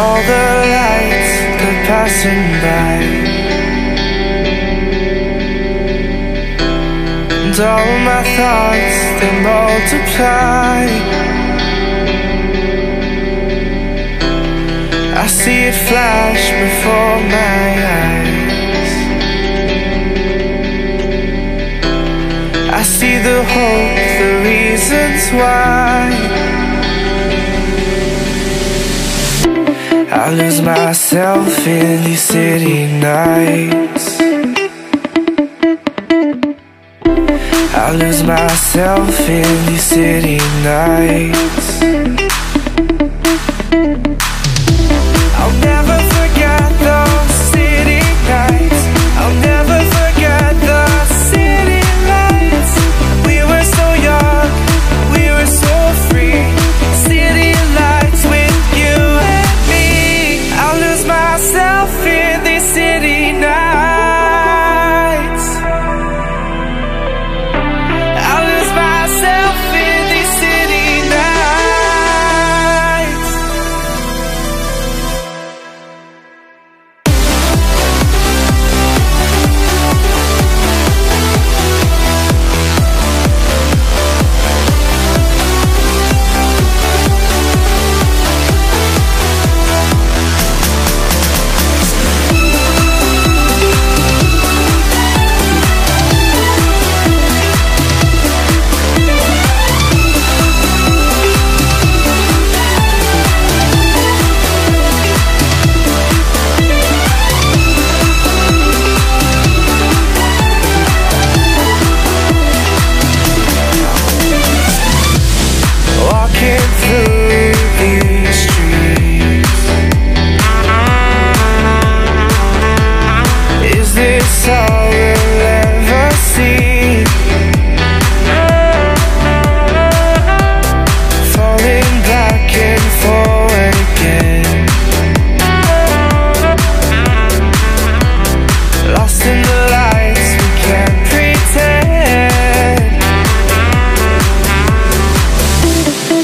all the lights they're passing by, and all my thoughts they multiply. I see it flash before my eyes. I see the hope, the reasons why. I lose myself in these city nights. I lose myself in these city nights. I'll never forget those city nights. I'll never forget the city lights. We were so young, we were so free. City lights with you and me. I'll lose myself in these city nights. I'll lose myself in these city nights. Walking through these streets, is this all we'll ever see? Falling back and forward again, lost in the lights, we can't pretend.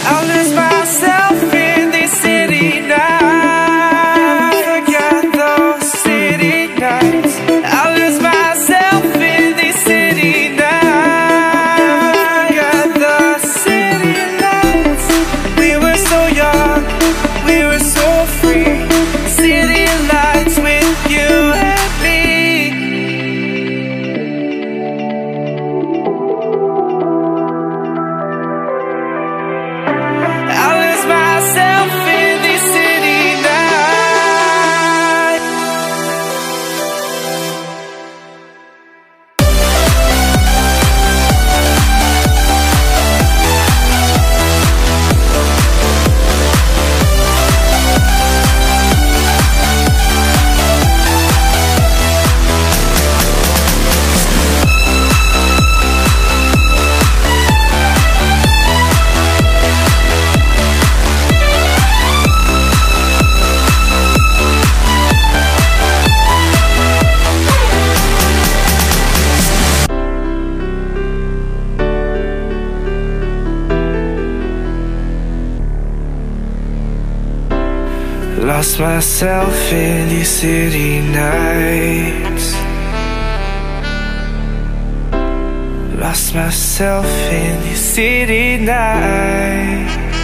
I'll lose myself in these city nights. Forget those city nights. I'll lose myself in these city nights. Forget the city lights. We were so young, we were so free. City lights with you and me. I'll lose myself in these city nights. Lost myself in these city nights. Lost myself in these city nights.